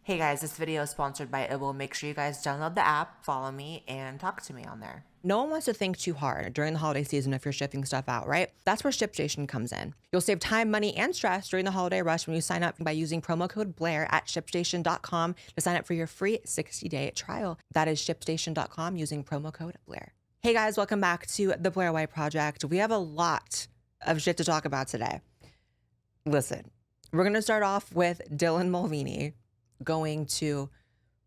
Hey guys, this video is sponsored by Ible. Make sure you guys download the app, follow me, and talk to me on there. No one wants to think too hard during the holiday season if you're shipping stuff out, right? That's where ShipStation comes in. You'll save time, money, and stress during the holiday rush when you sign up by using promo code Blaire at ShipStation.com to sign up for your free 60-day trial. That is ShipStation.com using promo code Blaire. Hey guys, welcome back to the Blaire White Project. We have a lot of shit to talk about today. Listen, we're going to start off with Dylan Mulvaney going to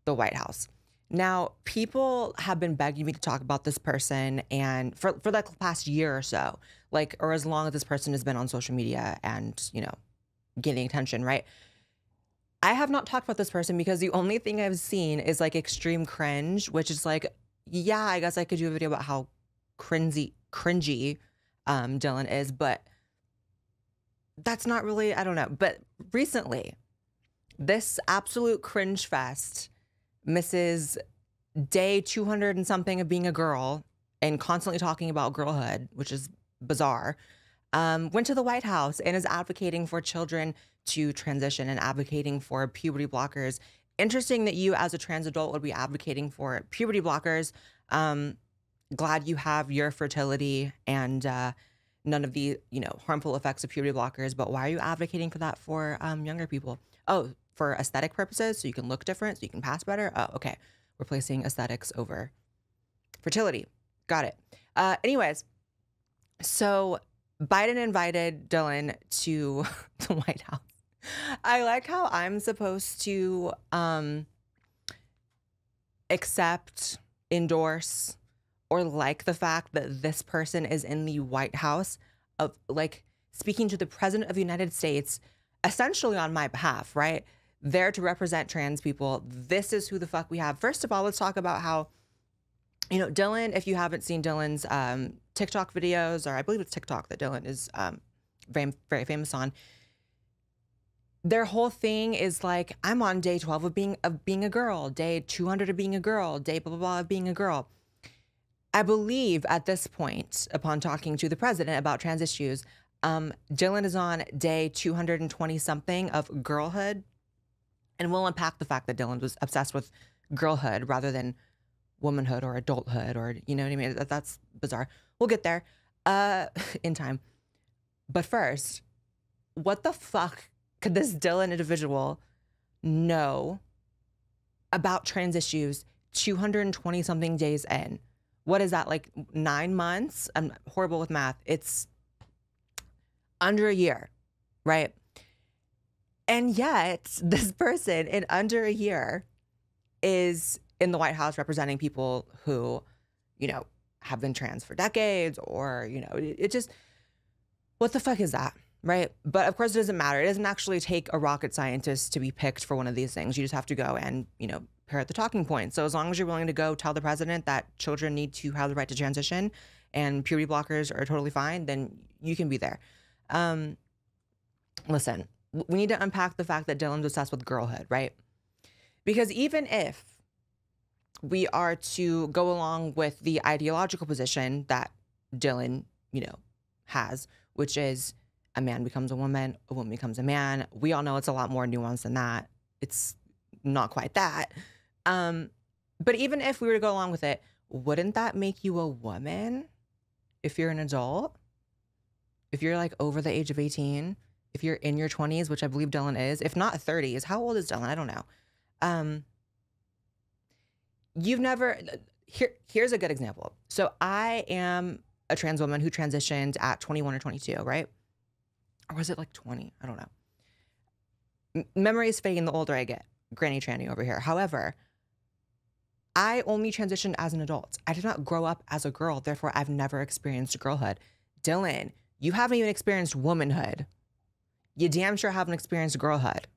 the White House. Now, people have been begging me to talk about this person, and for like the past year or so, like, or as long as this person has been on social media and, you know, getting attention, right? I have not talked about this person because the only thing I've seen is like extreme cringe, which is like, yeah, I guess I could do a video about how cringy Dylan is, but that's not really, I don't know. But recently, this absolute cringe fest misses day 200 and something of being a girl and constantly talking about girlhood, which is bizarre, went to the White House and is advocating for children to transition and advocating for puberty blockers. Interesting that you as a trans adult would be advocating for puberty blockers. Glad you have your fertility and none of the, you know, harmful effects of puberty blockers, but why are you advocating for that for younger people? Oh, for aesthetic purposes, so you can look different, so you can pass better? Oh, okay. We're placing aesthetics over fertility. Got it. Anyways, so Biden invited Dylan to the White House. I like how I'm supposed to accept, endorse, or like the fact that this person is in the White House, of like speaking to the President of the United States, essentially on my behalf, right? There to represent trans people. This is who the fuck we have. First of all, let's talk about how, you know, Dylan, if you haven't seen Dylan's TikTok videos, or I believe it's TikTok that Dylan is very, very famous on, their whole thing is like, I'm on day 12 of being a girl, day 200 of being a girl, day blah, blah, blah of being a girl. I believe at this point, upon talking to the president about trans issues, Dylan is on day 220 something of girlhood. And we'll unpack the fact that Dylan was obsessed with girlhood rather than womanhood or adulthood, or, you know what I mean? That's bizarre. We'll get there in time. But first, what the fuck could this Dylan individual know about trans issues 220 something days in? What is that, like 9 months? I'm horrible with math. It's under a year, right? And yet this person in under a year is in the White House representing people who, you know, have been trans for decades, or, you know, it just, what the fuck is that, right? But of course it doesn't matter. It doesn't actually take a rocket scientist to be picked for one of these things. You just have to go and, you know, parrot the talking points. So as long as you're willing to go tell the president that children need to have the right to transition and puberty blockers are totally fine, then you can be there. Listen, we need to unpack the fact that Dylan's obsessed with girlhood, right? Because even if we are to go along with the ideological position that Dylan, you know, has, which is a man becomes a woman becomes a man. We all know it's a lot more nuanced than that. It's not quite that. But even if we were to go along with it, wouldn't that make you a woman if you're an adult? If you're like over the age of 18? If you're in your 20s, which I believe Dylan is, if not 30s, how old is Dylan? I don't know. You've never, here's a good example. So I am a trans woman who transitioned at 21 or 22, right? Or was it like 20? I don't know. Memory is fading the older I get. Granny tranny over here. However, I only transitioned as an adult. I did not grow up as a girl. Therefore, I've never experienced girlhood. Dylan, you haven't even experienced womanhood. You damn sure haven't experienced girlhood.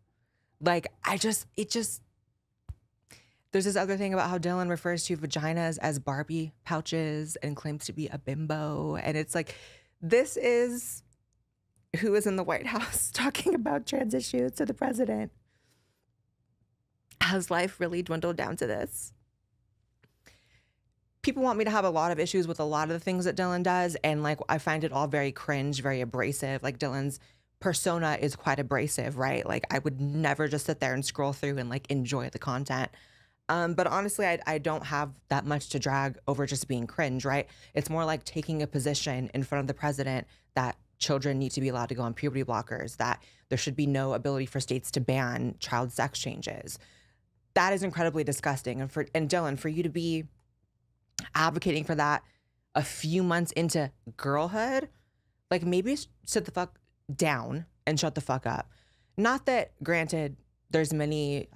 Like, there's this other thing about how Dylan refers to vaginas as Barbie pouches and claims to be a bimbo. And it's like, this is who is in the White House talking about trans issues to the president. Has life really dwindled down to this? People want me to have a lot of issues with a lot of the things that Dylan does. And like, I find it all very cringe, very abrasive. Like Dylan's persona is quite abrasive, right? Like I would never just sit there and scroll through and like enjoy the content. But honestly, I don't have that much to drag over just being cringe, right? It's more like taking a position in front of the president that children need to be allowed to go on puberty blockers, that there should be no ability for states to ban child sex changes. That is incredibly disgusting. And Dylan, for you to be advocating for that a few months into girlhood, like maybe sit the fuck down and shut the fuck up. Not that, granted, there's many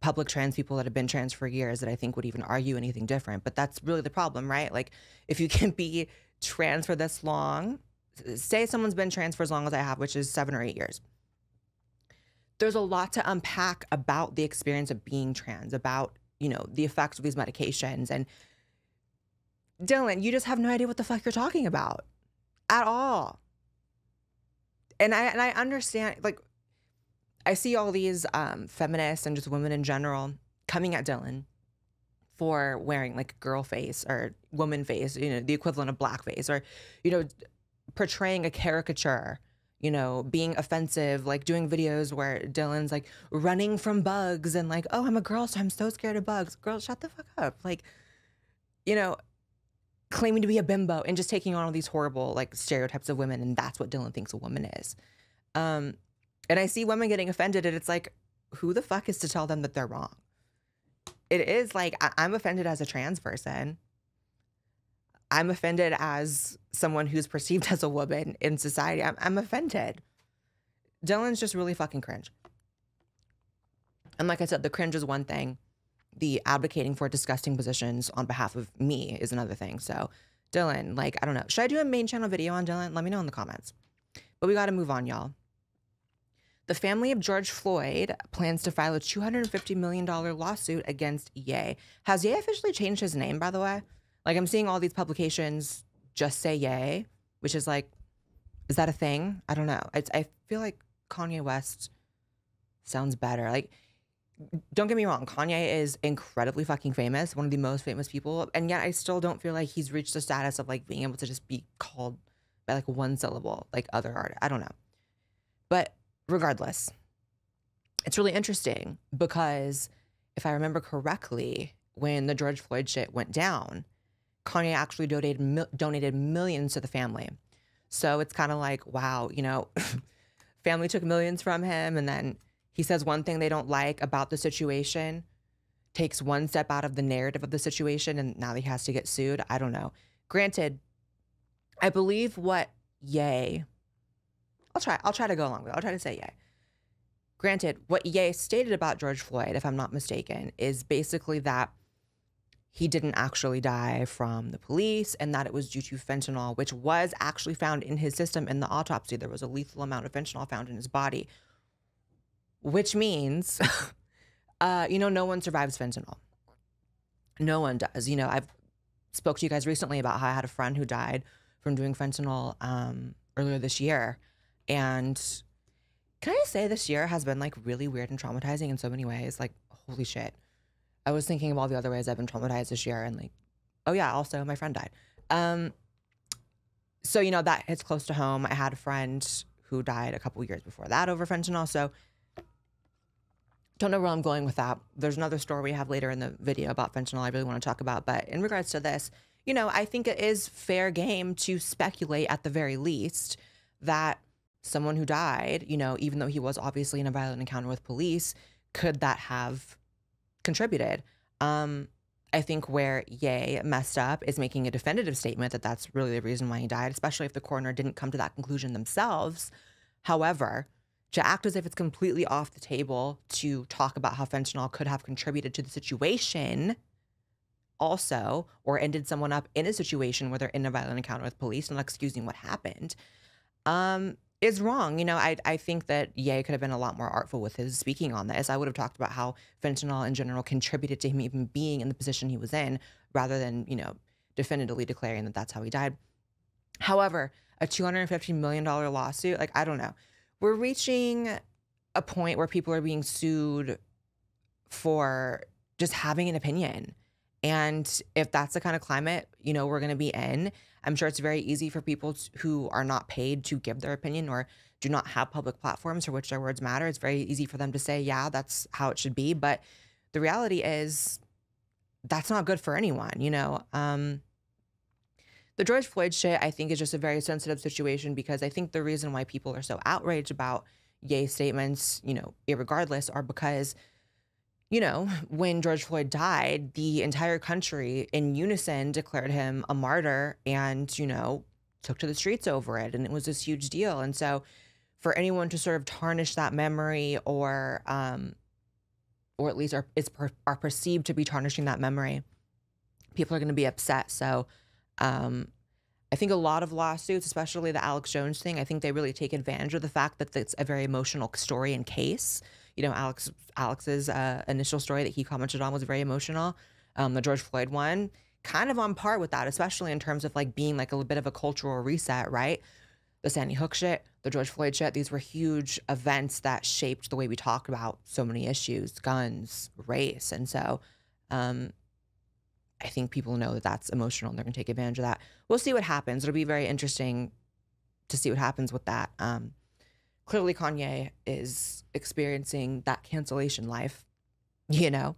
public trans people that have been trans for years that I think would even argue anything different, but that's really the problem, right? Like if you can be trans for this long, say someone's been trans for as long as I have, which is 7 or 8 years. There's a lot to unpack about the experience of being trans, about, you know, the effects of these medications. And Dylan, you just have no idea what the fuck you're talking about at all. And I understand, like, I see all these feminists and just women in general coming at Dylan for wearing like girl face or woman face, you know, the equivalent of blackface, or, you know, portraying a caricature, you know, being offensive, like doing videos where Dylan's like running from bugs and like, oh, I'm a girl, so I'm so scared of bugs. Girl, shut the fuck up. Like, you know, claiming to be a bimbo and just taking on all these horrible like stereotypes of women. And that's what Dylan thinks a woman is. And I see women getting offended, and it's like, who the fuck is to tell them that they're wrong? It is like, I'm offended as a trans person. I'm offended as someone who's perceived as a woman in society. I'm offended. Dylan's just really fucking cringe. And like I said, the cringe is one thing. The advocating for disgusting positions on behalf of me is another thing. So Dylan, like, I don't know. Should I do a main channel video on Dylan? Let me know in the comments. But we got to move on, y'all. The family of George Floyd plans to file a $250 million lawsuit against Ye. Has Ye officially changed his name, by the way? Like, I'm seeing all these publications just say Ye, which is like, is that a thing? I don't know. I feel like Kanye West sounds better. Like, don't get me wrong. Kanye is incredibly fucking famous, one of the most famous people. And yet I still don't feel like he's reached the status of like being able to just be called by like one syllable, like other art. I don't know. But regardless, it's really interesting because if I remember correctly, when the George Floyd shit went down, Kanye actually donated millions to the family. So it's kind of like, wow, you know, family took millions from him, and then he says one thing they don't like about the situation, takes one step out of the narrative of the situation, and now he has to get sued. I don't know. Granted, I believe what Ye, I'll try to go along with it. I'll try to say Ye. Granted, what Ye stated about George Floyd, if I'm not mistaken, is basically that he didn't actually die from the police and that it was due to fentanyl, which was actually found in his system in the autopsy. There was a lethal amount of fentanyl found in his body, which means, you know, no one survives fentanyl. No one does. You know, I've spoke to you guys recently about how I had a friend who died from doing fentanyl earlier this year. And can I just say this year has been like really weird and traumatizing in so many ways. Like, holy shit. I was thinking of all the other ways I've been traumatized this year, and like, oh yeah, also my friend died. So, you know, that hits close to home. I had a friend who died a couple years before that over fentanyl. So don't know where I'm going with that. There's another story we have later in the video about fentanyl I really want to talk about. But in regards to this, you know, I think it is fair game to speculate at the very least that someone who died, you know, even though he was obviously in a violent encounter with police, could that have contributed? I think where Ye messed up is making a definitive statement that that's really the reason why he died, especially if the coroner didn't come to that conclusion themselves. However, to act as if it's completely off the table to talk about how fentanyl could have contributed to the situation also, or ended someone up in a situation where they're in a violent encounter with police, not excusing what happened, is wrong. You know, I think that Ye could have been a lot more artful with his speaking on this. I would have talked about how fentanyl in general contributed to him even being in the position he was in, rather than, you know, definitively declaring that that's how he died. However, a $250 million lawsuit, like, I don't know. We're reaching a point where people are being sued for just having an opinion. And if that's the kind of climate, you know, we're going to be in, I'm sure it's very easy for people who are not paid to give their opinion or do not have public platforms for which their words matter. It's very easy for them to say, yeah, that's how it should be. But the reality is that's not good for anyone, you know? The George Floyd shit, I think, is just a very sensitive situation because I think the reason why people are so outraged about Ye's statements, you know, irregardless, are because, you know, when George Floyd died, the entire country in unison declared him a martyr and, you know, took to the streets over it. And it was this huge deal. And so for anyone to sort of tarnish that memory or at least are perceived to be tarnishing that memory, people are going to be upset. So I think a lot of lawsuits, especially the Alex Jones thing, I think they really take advantage of the fact that it's a very emotional story and case. You know, Alex's initial story that he commented on was very emotional. The George Floyd one, kind of on par with that, especially in terms of like being like a little bit of a cultural reset, right? The Sandy Hook shit, the George Floyd shit, these were huge events that shaped the way we talk about so many issues, guns, race. And so I think people know that that's emotional and they're going to take advantage of that. We'll see what happens. It'll be very interesting to see what happens with that. Clearly Kanye is experiencing that cancellation life, you know?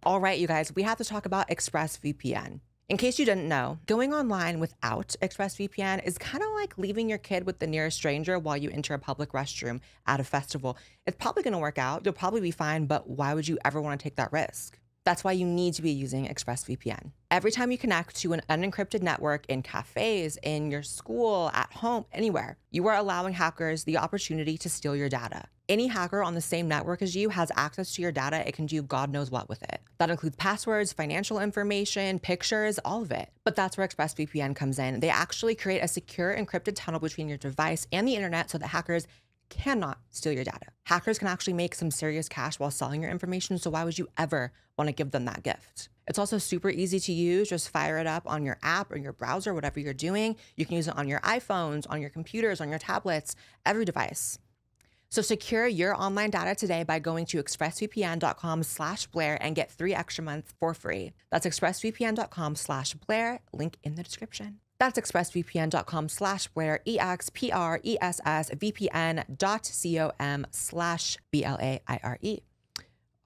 All right, you guys, we have to talk about ExpressVPN. In case you didn't know, going online without ExpressVPN is kind of like leaving your kid with the nearest stranger while you enter a public restroom at a festival. It's probably going to work out. You'll probably be fine, but why would you ever want to take that risk? That's why you need to be using ExpressVPN. Every time you connect to an unencrypted network in cafes, in your school, at home, anywhere, you are allowing hackers the opportunity to steal your data. Any hacker on the same network as you has access to your data. It can do God knows what with it. That includes passwords, financial information, pictures, all of it. But that's where ExpressVPN comes in. They actually create a secure encrypted tunnel between your device and the internet so that hackers cannot steal your data. Hackers can actually make some serious cash while selling your information, so why would you ever want to give them that gift? It's also super easy to use. Just fire it up on your app or your browser, whatever you're doing. You can use it on your iPhones, on your computers, on your tablets, every device. So secure your online data today by going to expressvpn.com/Blaire and get 3 extra months for free. That's expressvpn.com/Blaire, link in the description. That's expressvpn.com/Blaire, expressvpn.com/BLAIRE.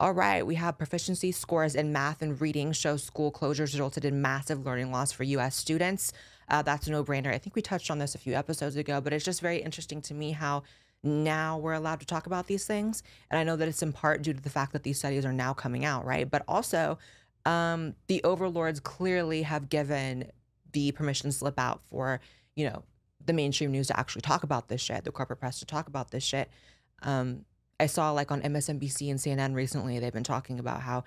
All right, we have proficiency scores in math and reading show school closures resulted in massive learning loss for U.S. students. That's a no-brainer. I think we touched on this a few episodes ago, but it's just very interesting to me how now we're allowed to talk about these things. And I know that it's in part due to the fact that these studies are now coming out, right? But also, the overlords clearly have given the permission slip out for, you know, the mainstream news to actually talk about this shit, the corporate press to talk about this shit. I saw like on MSNBC and CNN recently, they've been talking about how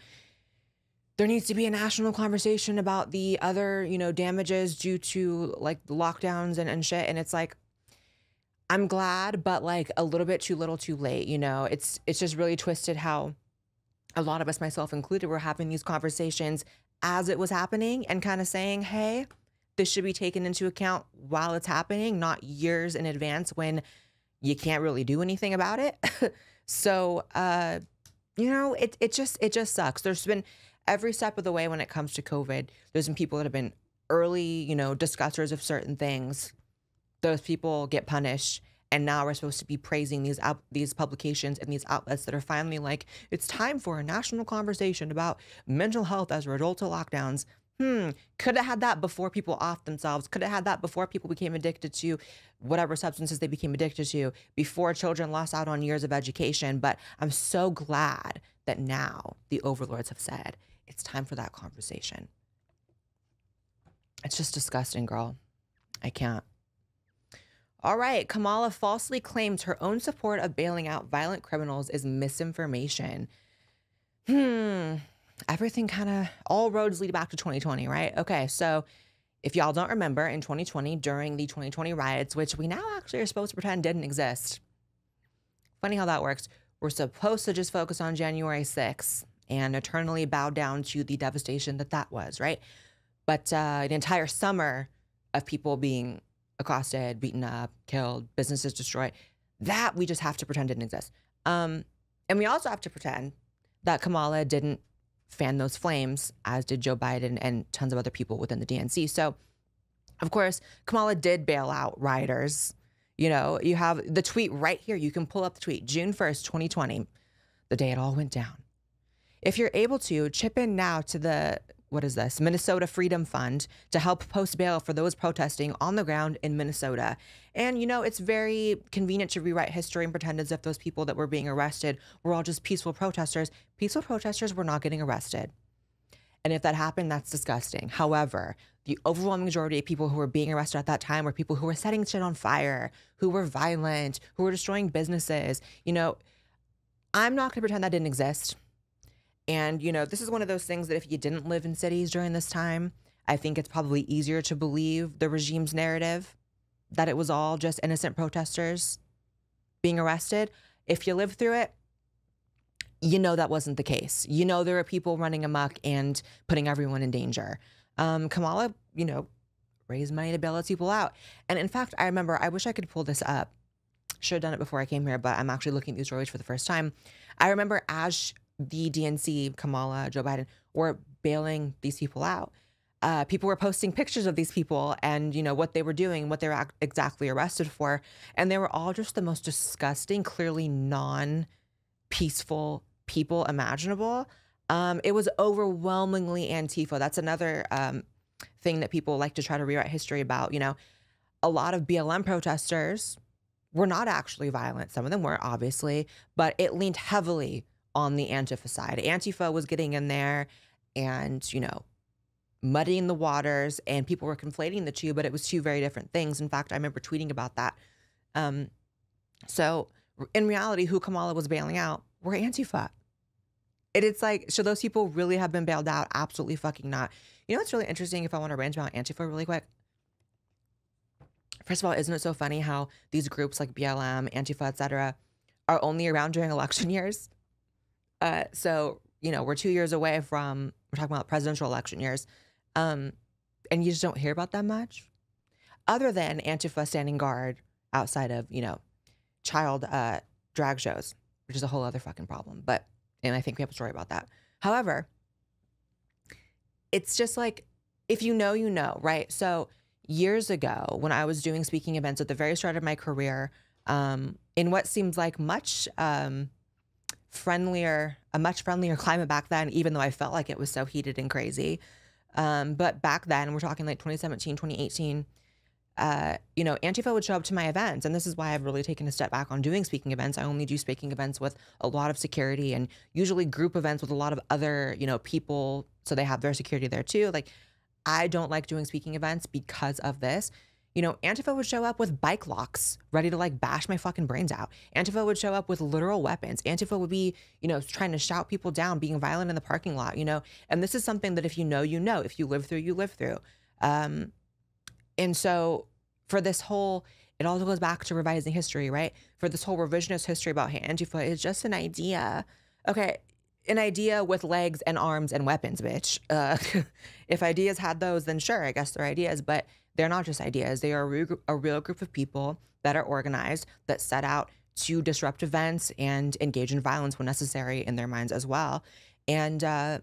there needs to be a national conversation about the other, you know, damages due to like the lockdowns and shit. And it's like, I'm glad, but like a little bit too little too late. You know, it's just really twisted how a lot of us, myself included, were having these conversations as it was happening and kind of saying, hey, this should be taken into account while it's happening, not years in advance when you can't really do anything about it. So, you know, it just sucks. There's been every step of the way when it comes to COVID, there's been people that have been early, you know, discussers of certain things. Those people get punished. And now we're supposed to be praising these publications and these outlets that are finally like, it's time for a national conversation about mental health as a result of lockdowns. Could have had that before people offed themselves. Could have had that before people became addicted to whatever substances they became addicted to, before children lost out on years of education. But I'm so glad that now the overlords have said it's time for that conversation. It's just disgusting, girl. I can't. All right, Kamala falsely claims her own support of bailing out violent criminals is misinformation. Everything kind of, all roads lead back to 2020, right? Okay, so if y'all don't remember, in 2020, during the 2020 riots, which we now actually are supposed to pretend didn't exist. Funny how that works. We're supposed to just focus on January 6th and eternally bow down to the devastation that was, right? But an entire summer of people being accosted, beaten up, killed, businesses destroyed, that we just have to pretend didn't exist. And we also have to pretend that Kamala didn't fan those flames, as did Joe Biden and tons of other people within the DNC. So Of course, Kamala did bail out rioters. You know, you have the tweet right here. You can pull up the tweet, June 1st, 2020, the day it all went down. If you're able to, chip in now to the, what is this, Minnesota Freedom Fund to help post bail for those protesting on the ground in Minnesota. And, you know, it's very convenient to rewrite history and pretend as if those people that were being arrested were all just peaceful protesters. Peaceful protesters were not getting arrested. And if that happened, that's disgusting. However, the overwhelming majority of people who were being arrested at that time were people who were setting shit on fire, who were violent, who were destroying businesses. You know, I'm not going to pretend that didn't exist. And, you know, this is one of those things that if you didn't live in cities during this time, I think it's probably easier to believe the regime's narrative that it was all just innocent protesters being arrested. If you lived through it, you know that wasn't the case. You know there were people running amok and putting everyone in danger. Kamala, you know, raised money to bail those people out. And in fact, I remember, I wish I could pull this up. Should have done it before I came here, but I'm actually looking at these stories for the first time. I remember as the DNC, Kamala, Joe Biden, were bailing these people out, people were posting pictures of these people and, you know, what they were doing, what they were exactly arrested for. And they were all just the most disgusting, clearly non-peaceful people imaginable. It was overwhelmingly Antifa. That's another thing that people like to try to rewrite history about. You know, a lot of BLM protesters were not actually violent. Some of them were, obviously, but it leaned heavily on the Antifa side. Antifa was getting in there and, you know, muddying the waters, and people were conflating the two, but it was two very different things. In fact, I remember tweeting about that. So in reality, who Kamala was bailing out were Antifa. It's like, should those people really have been bailed out? Absolutely fucking not. You know what's really interesting, if I want to rant about Antifa really quick? First of all, isn't it so funny how these groups like BLM, Antifa, etc., are only around during election years? So, you know, we're 2 years away from, we're talking about presidential election years, and you just don't hear about that much? Other than Antifa standing guard outside of, you know, child drag shows, which is a whole other fucking problem. But, and I think we have a story about that. However, it's just like, if you know, you know, right? So years ago, when I was doing speaking events at the very start of my career, in what seems like a much friendlier climate back then, even though I felt like it was so heated and crazy. But back then, we're talking like 2017, 2018, you know, Antifa would show up to my events. And this is why I've really taken a step back on doing speaking events. I only do speaking events with a lot of security, and usually group events with a lot of other, you know, people. So they have their security there too. Like, I don't like doing speaking events because of this. You know, Antifa would show up with bike locks ready to like bash my fucking brains out. Antifa would show up with literal weapons. Antifa would be, you know, trying to shout people down, being violent in the parking lot, you know. And this is something that if you know, you know. If you live through, you live through. And so for this whole, it all goes back to revising history, right? For this whole revisionist history about Antifa is just an idea. Okay, an idea with legs and arms and weapons, bitch. If ideas had those, then sure, I guess they're ideas, but they're not just ideas. They are a real group of people that are organized, that set out to disrupt events and engage in violence when necessary in their minds as well. And I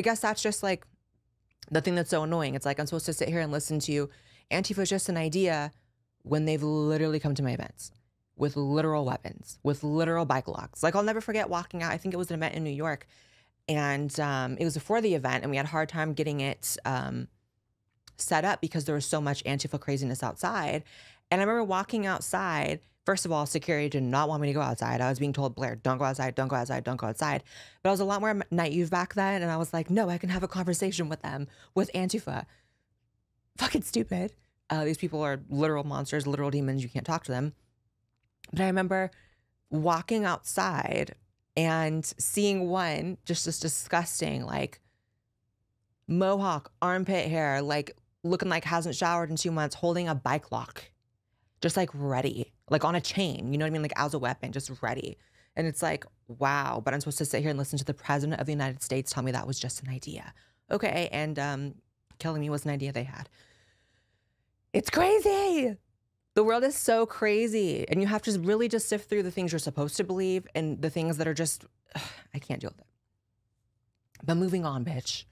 guess that's just like the thing that's so annoying. It's like, I'm supposed to sit here and listen to Antifa is just an idea when they've literally come to my events with literal weapons, with literal bike locks. Like, I'll never forget walking out. I think it was an event in New York, and it was before the event, and we had a hard time getting it set up because there was so much Antifa craziness outside. And I remember walking outside. First of all, security did not want me to go outside. I was being told, Blaire, don't go outside, don't go outside, don't go outside. But I was a lot more naive back then, and I was like, no, I can have a conversation with them, with Antifa. Fucking stupid. These people are literal monsters, literal demons. You can't talk to them. But I remember walking outside and seeing one, just this disgusting, like, mohawk, armpit hair, like, looking like hasn't showered in 2 months, holding a bike lock, just like ready, like on a chain, you know what I mean? Like as a weapon, just ready. And it's like, wow, but I'm supposed to sit here and listen to the president of the United States tell me that was just an idea. Okay, and killing me was an idea they had. It's crazy. The world is so crazy. And you have to really just sift through the things you're supposed to believe and the things that are just, I can't deal with it. But moving on, bitch.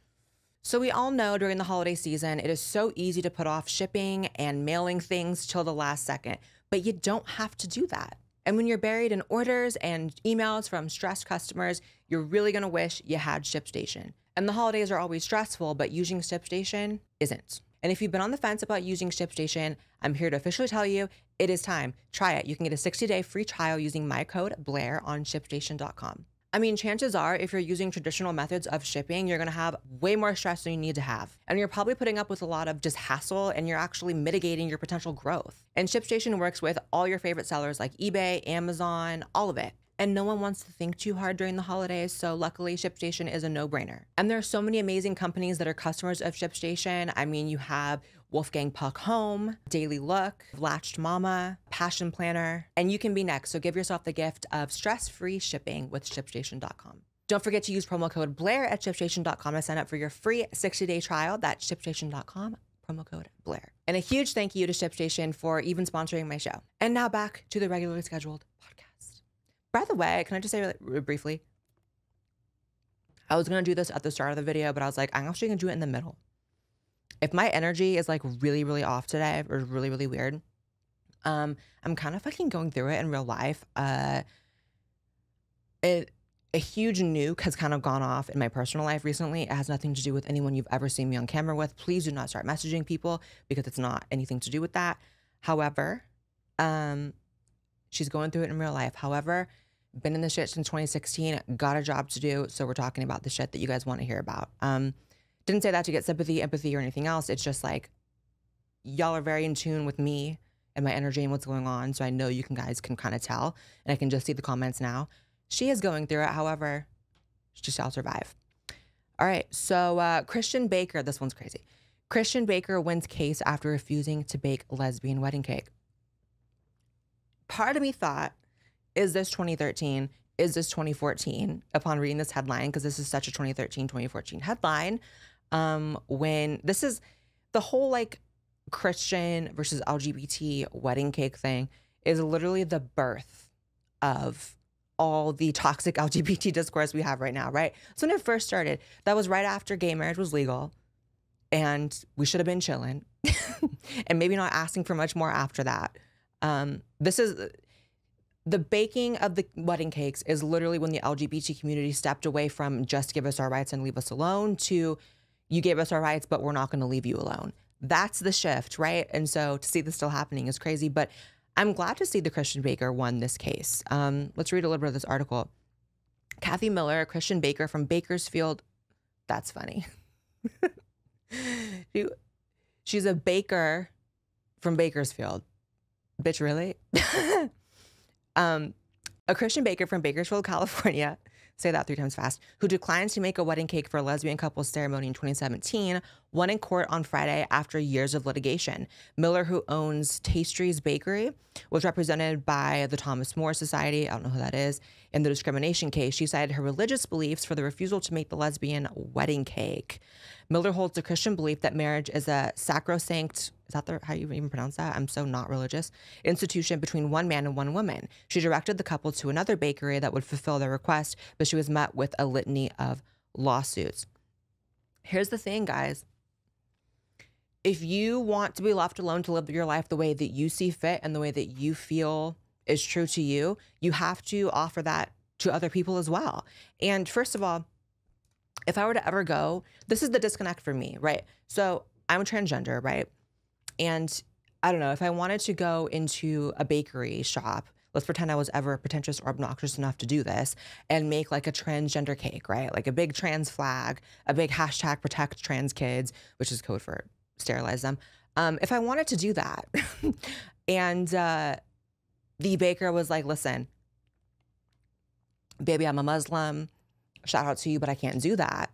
So we all know during the holiday season, it is so easy to put off shipping and mailing things till the last second, but you don't have to do that. And when you're buried in orders and emails from stressed customers, you're really gonna wish you had ShipStation. And the holidays are always stressful, but using ShipStation isn't. And if you've been on the fence about using ShipStation, I'm here to officially tell you it is time. Try it. You can get a 60-day free trial using my code Blaire on ShipStation.com. I mean, chances are if you're using traditional methods of shipping, you're gonna have way more stress than you need to have. And you're probably putting up with a lot of just hassle, and you're actually mitigating your potential growth. And ShipStation works with all your favorite sellers like eBay, Amazon, all of it. And no one wants to think too hard during the holidays, so luckily ShipStation is a no-brainer. And there are so many amazing companies that are customers of ShipStation. I mean, you have Wolfgang Puck Home, Daily Look, Latched Mama, Passion Planner, and you can be next. So give yourself the gift of stress-free shipping with ShipStation.com. Don't forget to use promo code Blaire at ShipStation.com to sign up for your free 60-day trial. That's ShipStation.com, promo code Blaire. And a huge thank you to ShipStation for even sponsoring my show. And now back to the regularly scheduled podcast. By the way, can I just say really briefly, I was going to do this at the start of the video, but I was like, I'm actually going to do it in the middle. If my energy is like really, really off today or really, really weird, I'm kind of fucking going through it in real life. A huge nuke has kind of gone off in my personal life recently. It has nothing to do with anyone you've ever seen me on camera with. Please do not start messaging people because it's not anything to do with that. However, she's going through it in real life. However, been in this shit since 2016, got a job to do. So we're talking about the shit that you guys want to hear about. Didn't say that to get sympathy, empathy, or anything else. It's just like, y'all are very in tune with me and my energy and what's going on. So I know you guys can kind of tell, and I can just see the comments now. She is going through it. However, she shall survive. All right. So Christian Baker, this one's crazy. Christian Baker wins case after refusing to bake lesbian wedding cake. Part of me thought, is this 2013? Is this 2014? Upon reading this headline, because this is such a 2013, 2014 headline, when this is the whole like Christian versus LGBT wedding cake thing is literally the birth of all the toxic LGBT discourse we have right now, right? So when it first started, that was right after gay marriage was legal, and we should have been chilling and maybe not asking for much more after that. This is the baking of the wedding cakes is literally when the LGBT community stepped away from just give us our rights and leave us alone to you gave us our rights, but we're not going to leave you alone. That's the shift, right? And so to see this still happening is crazy, but I'm glad to see the Christian Baker won this case. Let's read a little bit of this article. Kathy Miller, Christian Baker from Bakersfield. That's funny. She's a baker from Bakersfield. Bitch, really? A Christian baker from Bakersfield, California, say that 3 times fast, who declined to make a wedding cake for a lesbian couple's ceremony in 2017, won in court on Friday after years of litigation. Miller, who owns Tastries Bakery, was represented by the Thomas More Society, I don't know who that is, in the discrimination case. She cited her religious beliefs for the refusal to make the lesbian wedding cake. Miller holds the Christian belief that marriage is a sacrosanct, is that how you even pronounce that? I'm so not religious, institution between one man and one woman. She directed the couple to another bakery that would fulfill their request, but she was met with a litany of lawsuits. Here's the thing, guys. If you want to be left alone to live your life the way that you see fit and the way that you feel is true to you, you have to offer that to other people as well. And first of all, if I were to ever go, this is the disconnect for me, right? So I'm a transgender, right? And I don't know, if I wanted to go into a bakery shop, let's pretend I was ever pretentious or obnoxious enough to do this and make like a transgender cake, right? Like a big trans flag, a big hashtag protect trans kids, which is code for sterilize them. If I wanted to do that and the baker was like, listen, baby, I'm a Muslim, shout out to you, but I can't do that.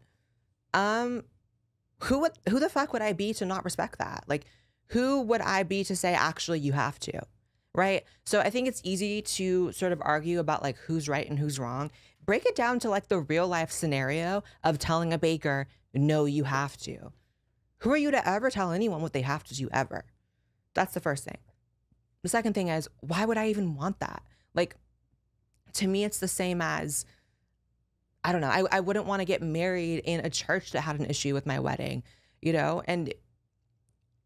Who the fuck would I be to not respect that? Like, who would I be to say, actually, you have to, right? So I think it's easy to sort of argue about like who's right and who's wrong. Break it down to like the real life scenario of telling a baker, no, you have to. Who are you to ever tell anyone what they have to do ever? That's the first thing. The second thing is, why would I even want that? Like, to me, it's the same as I don't know. I wouldn't want to get married in a church that had an issue with my wedding, you know? And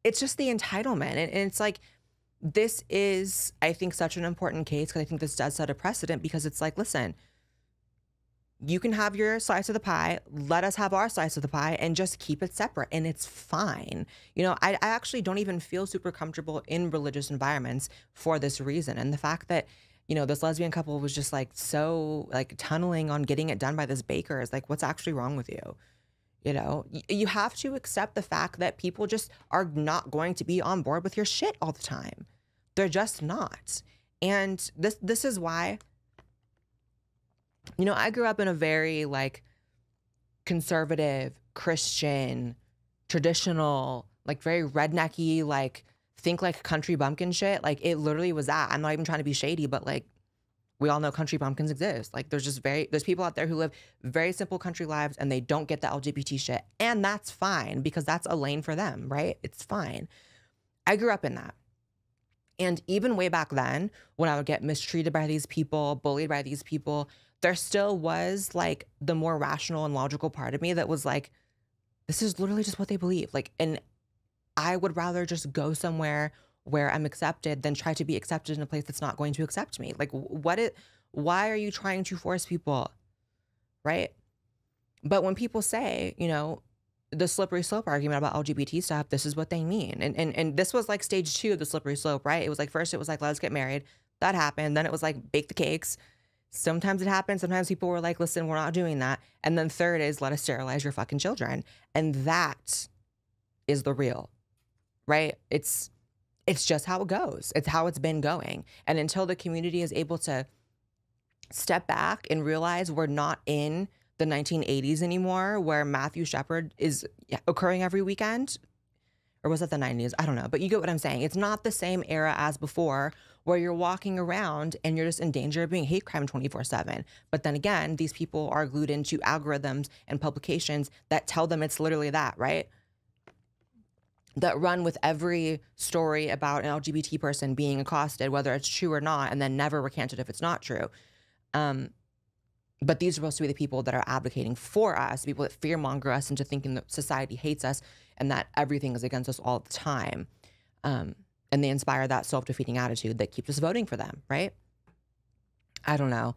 it's just the entitlement. And it's like, this is, I think, such an important case because I think this does set a precedent because it's like, listen, you can have your slice of the pie, let us have our slice of the pie, and just keep it separate, and it's fine. You know, I actually don't even feel super comfortable in religious environments for this reason. And the fact that, you know, this lesbian couple was just like so like tunneling on getting it done by this baker is like, what's actually wrong with you? You know, you have to accept the fact that people just are not going to be on board with your shit all the time. They're just not. And this is why, you know, I grew up in a very like conservative, Christian, traditional, like very rednecky, like think like country bumpkin shit. Like it literally was that. I'm not even trying to be shady, but like we all know country bumpkins exist. Like there's people out there who live very simple country lives and they don't get the LGBT shit. And that's fine because that's a lane for them, right? It's fine. I grew up in that. And even way back then, when I would get mistreated by these people, bullied by these people, there still was like the more rational and logical part of me that was like, this is literally just what they believe. Like, and I would rather just go somewhere where I'm accepted than try to be accepted in a place that's not going to accept me. Like why are you trying to force people? Right. But when people say, you know, the slippery slope argument about LGBT stuff, this is what they mean. And this was like stage 2 of the slippery slope, right? It was like, first it was like, let's get married. That happened. Then it was like, bake the cakes. Sometimes it happened. Sometimes people were like, listen, we're not doing that. And then third is let us sterilize your fucking children. And that is the real, right? It's just how it goes. It's how it's been going. And until the community is able to step back and realize we're not in the 1980s anymore, where Matthew Shepard is occurring every weekend, or was it the 90s? I don't know, but you get what I'm saying. It's not the same era as before where you're walking around and you're just in danger of being hate crime 24/7. But then again, these people are glued into algorithms and publications that tell them it's literally that, right? That run with every story about an LGBT person being accosted, whether it's true or not, and then never recanted if it's not true. But these are supposed to be the people that are advocating for us, people that fearmonger us into thinking that society hates us and that everything is against us all the time. And they inspire that self-defeating attitude that keeps us voting for them, right? I don't know.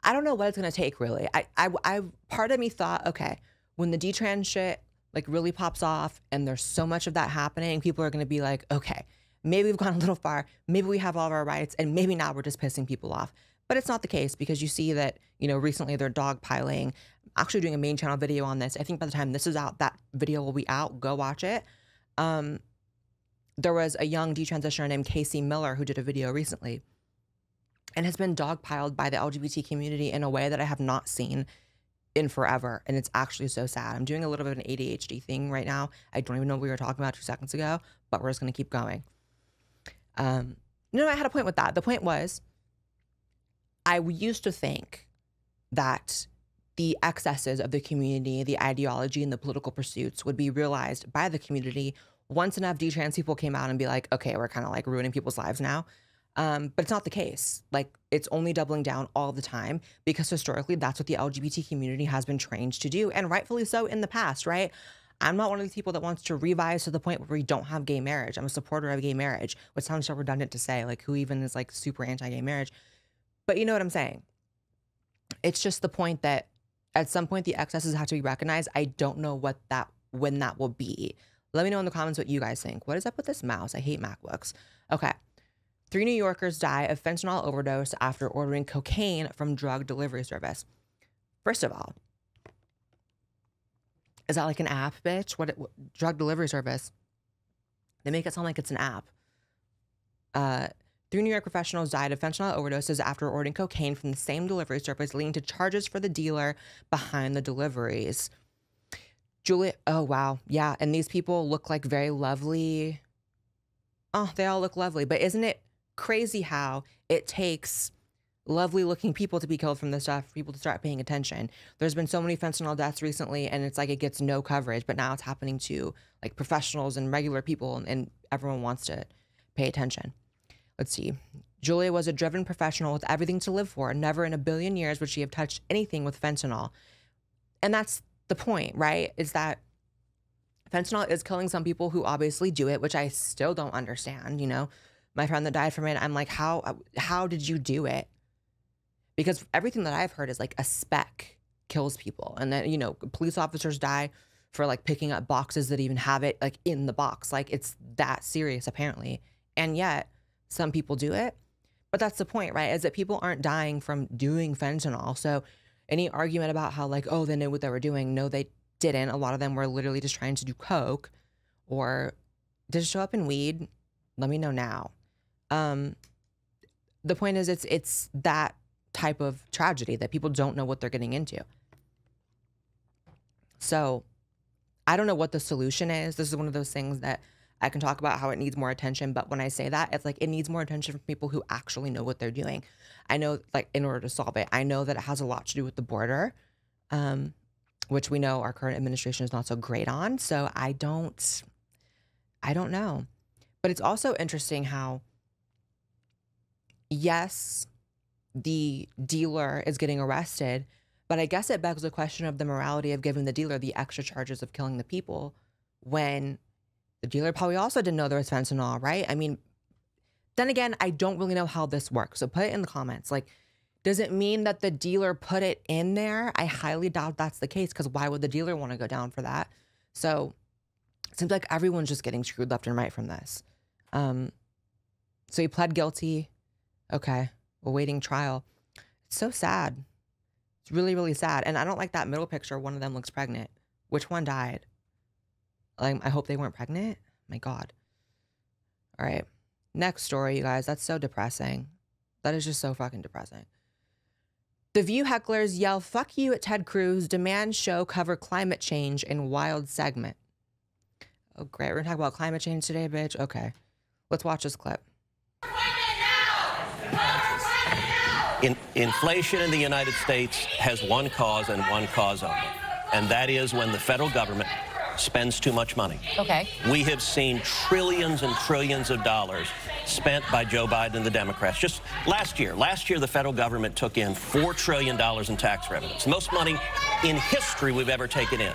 I don't know what it's going to take, really. I part of me thought, okay, when the detrans shit like really pops off and there's so much of that happening, people are going to be like, okay, maybe we've gone a little far. Maybe we have all of our rights and maybe now we're just pissing people off. But it's not the case because you see that, you know, recently they're dogpiling. I'm actually doing a main channel video on this. I think by the time this is out, that video will be out. Go watch it. There was a young detransitioner named Casey Miller who did a video recently and has been dogpiled by the LGBT community in a way that I have not seen in forever. And it's actually so sad. I'm doing a little bit of an ADHD thing right now. I don't even know what we were talking about 2 seconds ago, but we're just going to keep going. No, I had a point with that. The point was, I used to think that the excesses of the community, the ideology, and the political pursuits would be realized by the community once enough detrans people came out and be like, okay, we're kind of like ruining people's lives now. But it's not the case. Like, it's only doubling down all the time because historically that's what the LGBT community has been trained to do, and rightfully so in the past, right? I'm not one of these people that wants to revise to the point where we don't have gay marriage. I'm a supporter of gay marriage, which sounds so redundant to say. Like, who even is like super anti-gay marriage? But you know what I'm saying? It's just the point that at some point the excesses have to be recognized. I don't know when that will be. Let me know in the comments what you guys think. What is up with this mouse? I hate MacBooks. Okay. 3 New Yorkers die of fentanyl overdose after ordering cocaine from drug delivery service. First of all, is that like an app, bitch? What drug delivery service? They make it sound like it's an app. 3 New York professionals died of fentanyl overdoses after ordering cocaine from the same delivery service, leading to charges for the dealer behind the deliveries. Julia, oh wow, yeah, and these people look like very lovely. Oh, they all look lovely, but isn't it crazy how it takes lovely looking people to be killed from this stuff for people to start paying attention? There's been so many fentanyl deaths recently and it's like it gets no coverage, but now it's happening to like professionals and regular people and everyone wants to pay attention. Let's see. Julia was a driven professional with everything to live for. Never in a billion years would she have touched anything with fentanyl. And that's the point, right? Is that fentanyl is killing some people who obviously do it, which I still don't understand. You know, my friend that died from it, I'm like, how did you do it? Because everything that I've heard is like a speck kills people. And then, you know, police officers die for like picking up boxes that even have it like in the box. Like it's that serious apparently. And yet some people do it. But that's the point, right? Is that people aren't dying from doing fentanyl. So any argument about how like, oh, they knew what they were doing. No, they didn't. A lot of them were literally just trying to do coke or just show up in weed. Let me know now. The point is it's that type of tragedy that people don't know what they're getting into. So I don't know what the solution is. This is one of those things that I can talk about how it needs more attention. But when I say that, it's like it needs more attention from people who actually know what they're doing. I know, like, in order to solve it, I know that it has a lot to do with the border, which we know our current administration is not so great on. So I don't know. But it's also interesting how, yes, the dealer is getting arrested, but I guess it begs the question of the morality of giving the dealer the extra charges of killing the people when the dealer probably also didn't know there was fentanyl, right? I mean, then again, I don't really know how this works. So put it in the comments. Like, does it mean that the dealer put it in there? I highly doubt that's the case, because why would the dealer want to go down for that? So it seems like everyone's just getting screwed left and right from this. So he pled guilty. Okay. Awaiting trial. It's so sad. It's really, really sad. And I don't like that middle picture. One of them looks pregnant. Which one died? Like, I hope they weren't pregnant. My God. All right. Next story, you guys. That's so depressing. That is just so fucking depressing. The View hecklers yell, "Fuck you" at Ted Cruz. Demand show cover climate change in wild segment. Oh, great. We're going to talk about climate change today, bitch. Okay. Let's watch this clip. Inflation in the United States has one cause and one cause only, and that is when the federal government spends too much money. Okay. We have seen trillions and trillions of dollars spent by Joe Biden and the Democrats. Just last year the federal government took in $4 trillion in tax revenues. The most money in history we've ever taken in.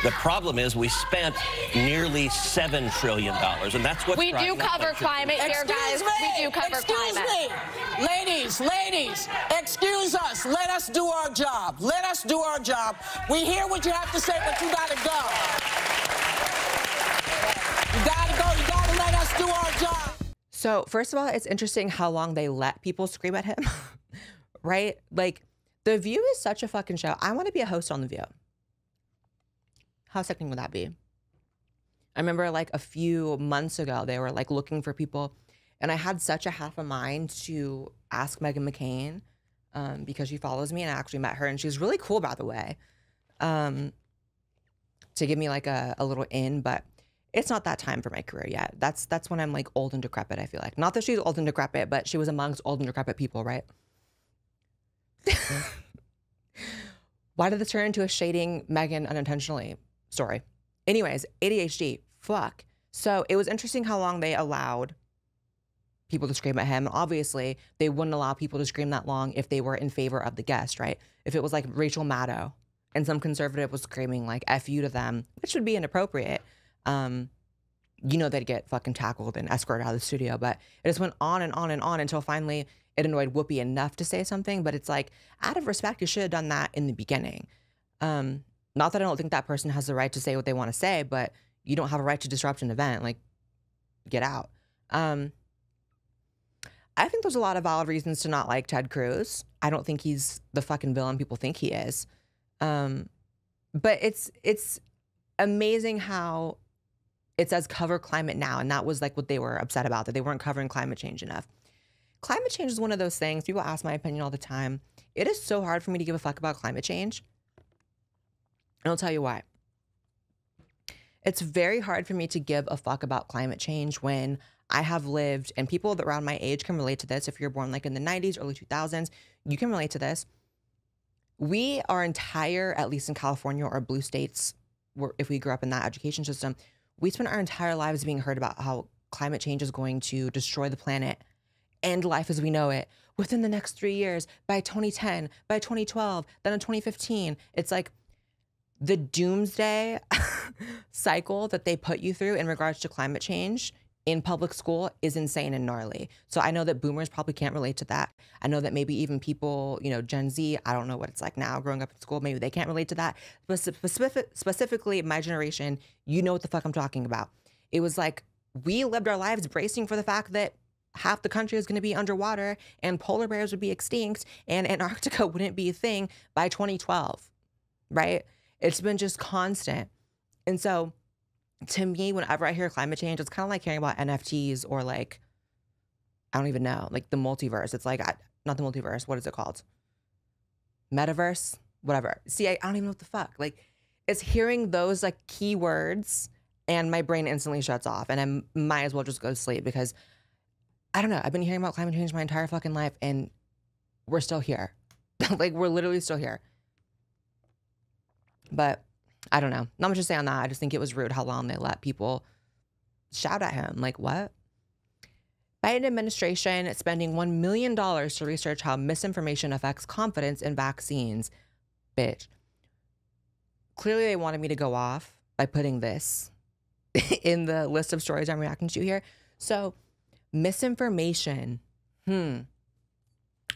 The problem is we spent nearly $7 trillion, and that's what we do cover climate here, guys. We do cover climate. Ladies, excuse us. Let us do our job. Let us do our job. We hear what you have to say, but you gotta go. You gotta go. You gotta let us do our job. So first of all, it's interesting how long they let people scream at him, right? Like, The View is such a fucking show. I want to be a host on The View. How sickening would that be? I remember like a few months ago, they were like looking for people, and I had such a half a mind to ask Meghan McCain because she follows me, and I actually met her, and she's really cool, by the way, to give me like a little in, but it's not that time for my career yet. That's when I'm like old and decrepit, I feel like. Not that she's old and decrepit, but she was amongst old and decrepit people, right? Why did this turn into a shading Meghan unintentionally story? Anyways, ADHD, fuck. So it was interesting how long they allowed people to scream at him. Obviously, they wouldn't allow people to scream that long if they were in favor of the guest, right? If it was like Rachel Maddow and some conservative was screaming like F you to them, which would be inappropriate, you know, they'd get fucking tackled and escorted out of the studio. But it just went on and on and on until finally it annoyed Whoopi enough to say something. But it's like, out of respect, you should have done that in the beginning. Not that I don't think that person has the right to say what they want to say, but you don't have a right to disrupt an event. Like, get out. I think there's a lot of valid reasons to not like Ted Cruz. I don't think he's the fucking villain people think he is. But it's amazing how it says cover climate now. And that was like what they were upset about, that they weren't covering climate change enough. Climate change is one of those things. People ask my opinion all the time. It is so hard for me to give a fuck about climate change. And I'll tell you why. It's very hard for me to give a fuck about climate change when I have lived, and people that around my age can relate to this. If you're born like in the 90s, early 2000s, you can relate to this. Our entire, at least in California or blue states, if we grew up in that education system, we spent our entire lives being heard about how climate change is going to destroy the planet end life as we know it within the next 3 years, by 2010, by 2012, then in 2015. It's like the doomsday cycle that they put you through in regards to climate change in public school is insane and gnarly. So I know that boomers probably can't relate to that. I know that maybe even people, you know, Gen Z, I don't know what it's like now growing up in school, maybe they can't relate to that. But specifically my generation, you know what the fuck I'm talking about. It was like we lived our lives bracing for the fact that half the country is going to be underwater and polar bears would be extinct and Antarctica wouldn't be a thing by 2012, right? It's been just constant. And so to me, whenever I hear climate change, it's kind of like hearing about NFTs or like, I don't even know, like the multiverse. It's like, not the multiverse. What is it called? Metaverse? Whatever. See, I don't even know what the fuck. Like, it's hearing those like keywords and my brain instantly shuts off and I might as well just go to sleep because I don't know. I've been hearing about climate change my entire fucking life and we're still here. Like, we're literally still here. But I don't know. Not much to say on that. I just think it was rude how long they let people shout at him. Like, what? Biden administration spending $1 million to research how misinformation affects confidence in vaccines. Bitch. Clearly they wanted me to go off by putting this in the list of stories I'm reacting to here. So misinformation.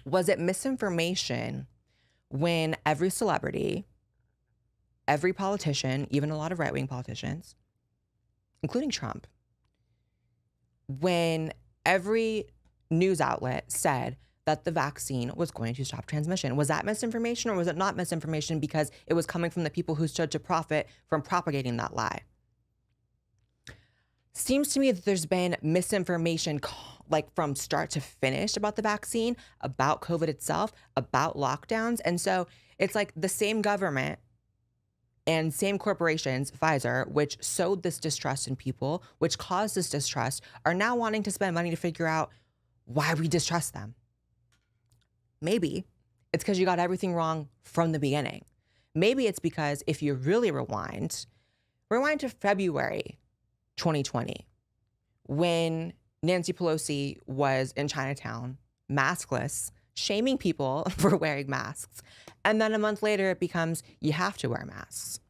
Was it misinformation when every celebrity, every politician, even a lot of right-wing politicians, including Trump, when every news outlet said that the vaccine was going to stop transmission? Was that misinformation or was it not misinformation because it was coming from the people who stood to profit from propagating that lie? Seems to me that there's been misinformation like from start to finish about the vaccine, about COVID itself, about lockdowns. And so it's like the same government and same corporations, Pfizer, which sowed this distrust in people, which caused this distrust, are now wanting to spend money to figure out why we distrust them. Maybe it's because you got everything wrong from the beginning. Maybe it's because if you really rewind to February 2020, when Nancy Pelosi was in Chinatown, maskless, shaming people for wearing masks. And then a month later, it becomes, you have to wear masks.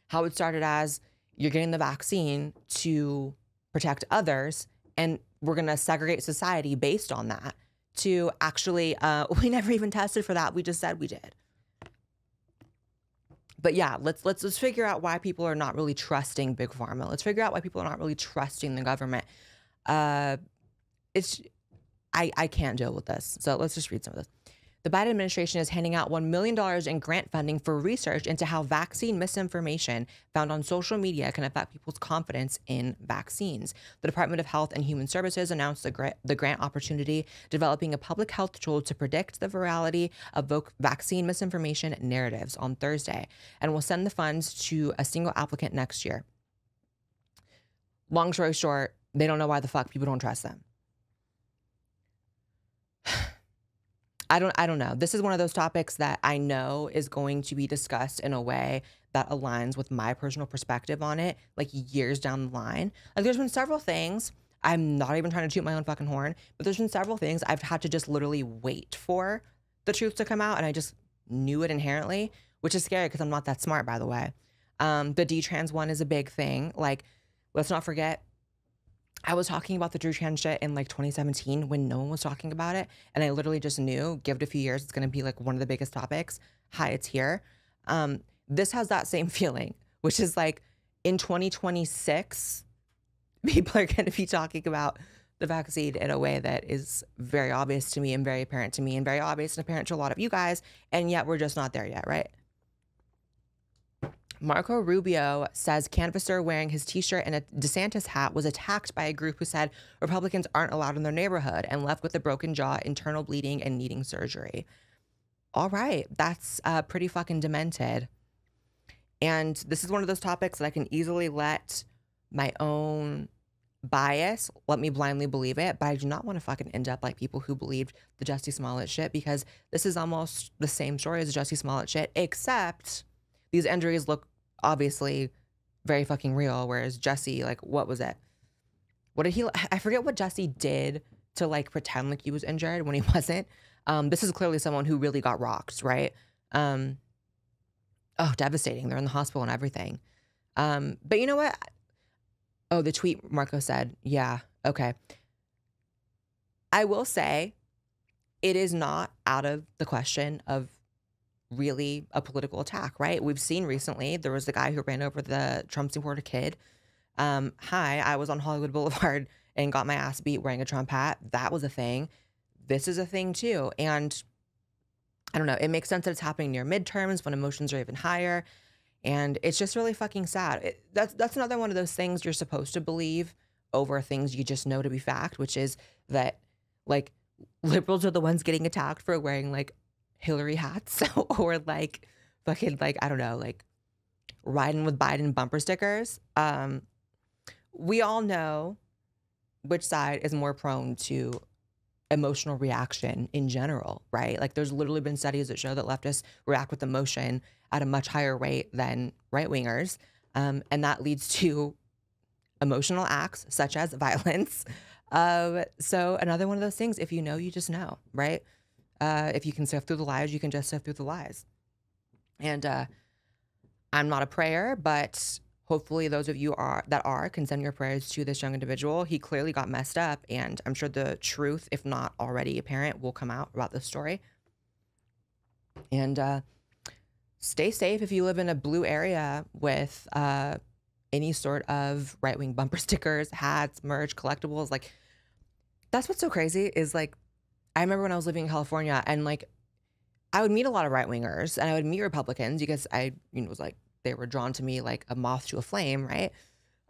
How it started as, you're getting the vaccine to protect others, and we're going to segregate society based on that, to actually, we never even tested for that. We just said we did. But yeah, let's figure out why people are not really trusting Big Pharma. Let's figure out why people are not really trusting the government. I can't deal with this. So let's just read some of this. The Biden administration is handing out $1 million in grant funding for research into how vaccine misinformation found on social media can affect people's confidence in vaccines. The Department of Health and Human Services announced the grant opportunity, developing a public health tool to predict the virality of vaccine misinformation narratives on Thursday, and will send the funds to a single applicant next year. Long story short, they don't know why the fuck people don't trust them. I don't know. This is one of those topics that I know is going to be discussed in a way that aligns with my personal perspective on it, like years down the line. Like, there's been several things, I'm not even trying to toot my own fucking horn, but there's been several things I've had to just literally wait for the truth to come out, and I just knew it inherently, which is scary because I'm not that smart, by the way. The D-trans one is a big thing. Like, let's not forget, I was talking about the D-trans shit in like 2017 when no one was talking about it. And I literally just knew, give it a few years, it's going to be like one of the biggest topics. Hi, it's here. This has that same feeling, which is like in 2026, people are going to be talking about the vaccine in a way that is very obvious to me and very apparent to me and very obvious and apparent to a lot of you guys. And yet we're just not there yet, right? Marco Rubio says canvasser wearing his t-shirt and a DeSantis hat was attacked by a group who said Republicans aren't allowed in their neighborhood and left with a broken jaw, internal bleeding, and needing surgery. All right, that's pretty fucking demented. And this is one of those topics that I can easily let my own bias let me blindly believe it, but I do not want to fucking end up like people who believed the Jussie Smollett shit, because this is almost the same story as the Jussie Smollett shit, except these injuries look obviously very fucking real, whereas Jussie, like, what was it? What did he, I forget what Jussie did to like pretend like he was injured when he wasn't. This is clearly someone who really got rocked, right? Oh, devastating. They're in the hospital and everything. But you know what? Oh, the tweet Marco said, yeah, okay. I will say it is not out of the question of really a political attack, right? We've seen recently, there was the guy who ran over the Trump supporter kid. Hi, I was on Hollywood Boulevard and got my ass beat wearing a Trump hat. That was a thing. This is a thing too. And I don't know, it makes sense that it's happening near midterms when emotions are even higher. And it's just really fucking sad. That's another one of those things you're supposed to believe over things you just know to be fact, which is that like liberals are the ones getting attacked for wearing like Hillary hats or like fucking like, I don't know, like riding with Biden bumper stickers. We all know which side is more prone to emotional reaction in general, right? Like there's literally been studies that show that leftists react with emotion at a much higher rate than right-wingers. And that leads to emotional acts such as violence. So another one of those things, if you know, you just know, right? If you can sift through the lies, you can just sift through the lies. And I'm not a prayer, but hopefully those of you can send your prayers to this young individual. He clearly got messed up, and I'm sure the truth, if not already apparent, will come out about this story. And stay safe if you live in a blue area with any sort of right-wing bumper stickers, hats, merch, collectibles. Like, that's what's so crazy is like, I remember when I was living in California and like, I would meet a lot of right-wingers and I would meet Republicans because I, was like, they were drawn to me like a moth to a flame, right?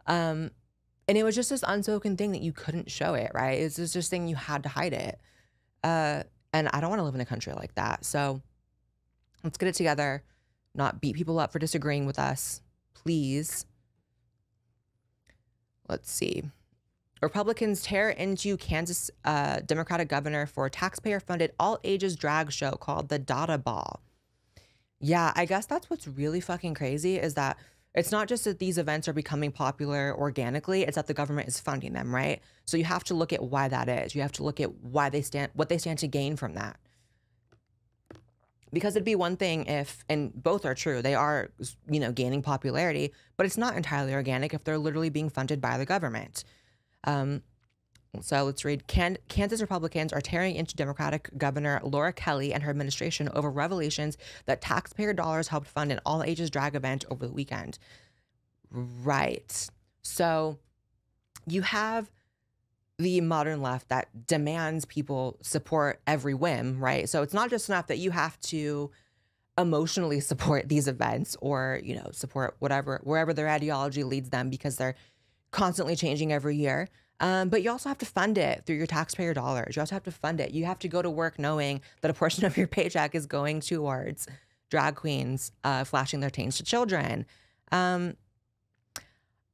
And it was just this unspoken thing that you couldn't show it, right? It's just this thing you had to hide it. And I don't want to live in a country like that. So let's get it together, not beat people up for disagreeing with us, please. Let's see. Republicans tear into Kansas Democratic governor for taxpayer-funded all-ages drag show called the Dada Ball. Yeah, I guess that's what's really fucking crazy is that it's not just that these events are becoming popular organically, it's that the government is funding them, right? So you have to look at why that is. You have to look at what they stand to gain from that. Because it'd be one thing if, and both are true, they are, gaining popularity, but it's not entirely organic if they're literally being funded by the government. So let's read. Kansas Republicans are tearing into Democratic Governor Laura Kelly and her administration over revelations that taxpayer dollars helped fund an all-ages drag event over the weekend. Right. So you have the modern left that demands people support every whim, right? So it's not just enough that you have to emotionally support these events or, support wherever their ideology leads them because they're constantly changing every year. But you also have to fund it through your taxpayer dollars. You also have to fund it. You have to go to work knowing that a portion of your paycheck is going towards drag queens flashing their taints to children.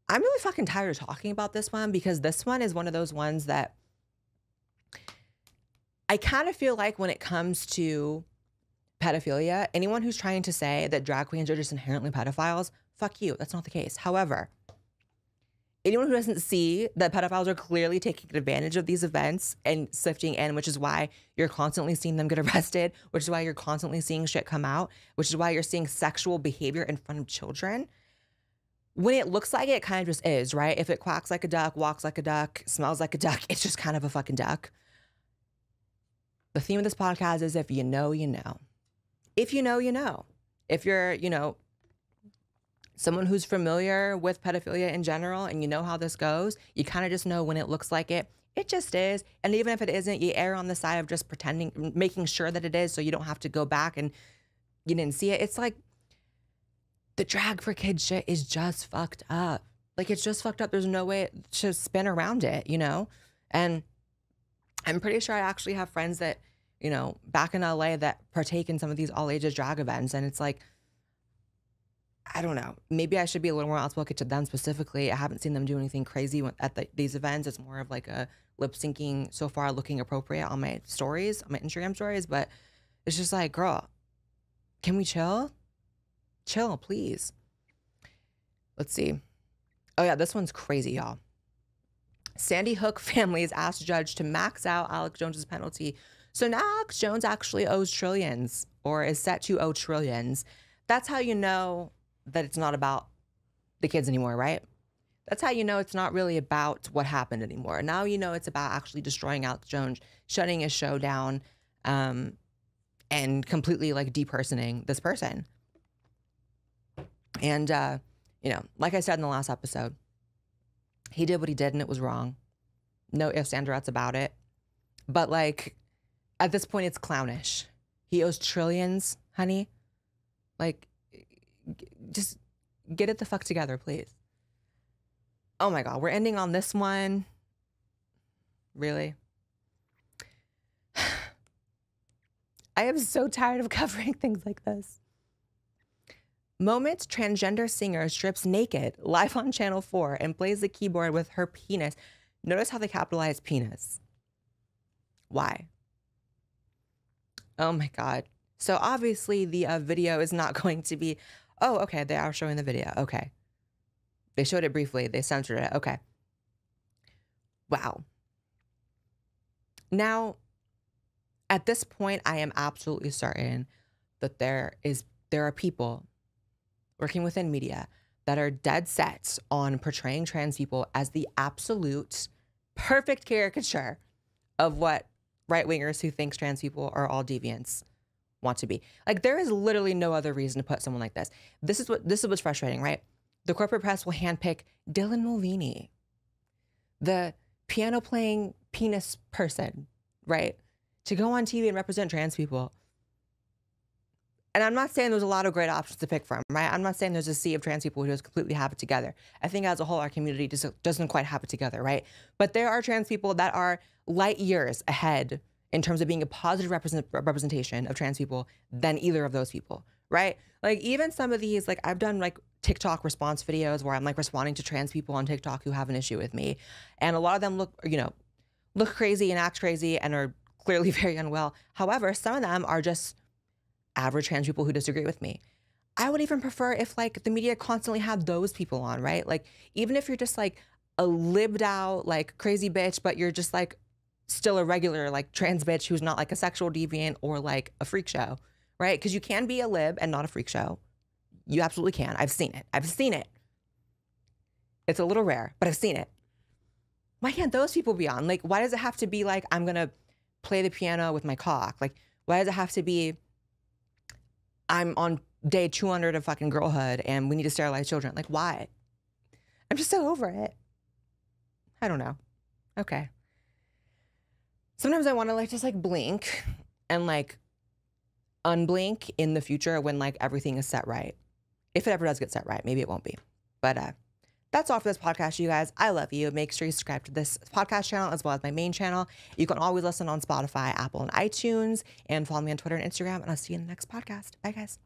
I'm really fucking tired of talking about this one because this one is one of those ones that I kind of feel like when it comes to pedophilia, anyone who's trying to say that drag queens are just inherently pedophiles, fuck you. That's not the case. However, anyone who doesn't see that pedophiles are clearly taking advantage of these events and sifting in, which is why you're constantly seeing them get arrested, which is why you're constantly seeing shit come out, which is why you're seeing sexual behavior in front of children. When it looks like it kind of just is, right? If it quacks like a duck, walks like a duck, smells like a duck, it's just kind of a fucking duck. The theme of this podcast is if you know, you know. If you know, you know. If you're, someone who's familiar with pedophilia in general and you know how this goes, you kind of just know when it looks like it. It just is. And even if it isn't, you err on the side of just pretending, making sure that it is so you don't have to go back and you didn't see it. It's like the drag for kids shit is just fucked up. Like, it's just fucked up. There's no way to spin around it, And I'm pretty sure I actually have friends that, back in LA that partake in some of these all ages drag events. And it's like, I don't know. Maybe I should be a little more outspoken to them specifically. I haven't seen them do anything crazy at these events. It's more of like a lip syncing so far looking appropriate on my stories, on my Instagram stories. But it's just like, girl, can we chill? Chill, please. Let's see. Oh yeah, this one's crazy, y'all. Sandy Hook families asked judge to max out Alex Jones's penalty. So now Alex Jones actually owes trillions, or is set to owe trillions. That's how you know that it's not about the kids anymore, right? That's how you know it's not really about what happened anymore. Now you know it's about actually destroying Alex Jones, shutting his show down, and completely like depersoning this person. And, you know, like I said in the last episode, he did what he did and it was wrong. No ifs, ands, or buts about it. But like, at this point, it's clownish. He owes trillions, honey. Like, just get it the fuck together, please. Oh my God, we're ending on this one. Really? I am so tired of covering things like this. Moment transgender singer strips naked live on Channel 4 and plays the keyboard with her penis. Notice how they capitalize penis. Why? Oh my God. So obviously the video is not going to be, oh, okay, they are showing the video. Okay. They showed it briefly. They censored it. Okay. Wow. Now, at this point, I am absolutely certain that there are people working within media that are dead set on portraying trans people as the absolute perfect caricature of what right-wingers who think trans people are all deviants want to be. Like, there is literally no other reason to put someone like this. This is what's frustrating, right? The corporate press will handpick Dylan Mulvaney, the piano-playing penis person, right, to go on TV and represent trans people. And I'm not saying there's a lot of great options to pick from, right? I'm not saying there's a sea of trans people who just completely have it together. I think as a whole, our community just doesn't quite have it together, right? But there are trans people that are light years ahead in terms of being a positive representation of trans people than either of those people, right? Like, even some of these, like, I've done like TikTok response videos where I'm like responding to trans people on TikTok who have an issue with me. And a lot of them look crazy and act crazy and are clearly very unwell. However, some of them are just average trans people who disagree with me. I would even prefer if like the media constantly had those people on, right? Like, even if you're just like a libbed out, like crazy bitch, but you're just like still a regular like trans bitch who's not like a sexual deviant or like a freak show, right? Because you can be a lib and not a freak show. You absolutely can. I've seen it. I've seen it. It's a little rare, but I've seen it. Why can't those people be on? Like, why does it have to be like, I'm going to play the piano with my cock? Like, why does it have to be, I'm on day 200 of fucking girlhood and we need to sterilize children? Like, why? I'm just so over it. I don't know. Okay. Sometimes I want to like just like blink and like unblink in the future when like everything is set right. If it ever does get set right, maybe it won't be. But that's all for this podcast, you guys. I love you. Make sure you subscribe to this podcast channel as well as my main channel. You can always listen on Spotify, Apple, and iTunes, and follow me on Twitter and Instagram. And I'll see you in the next podcast. Bye, guys.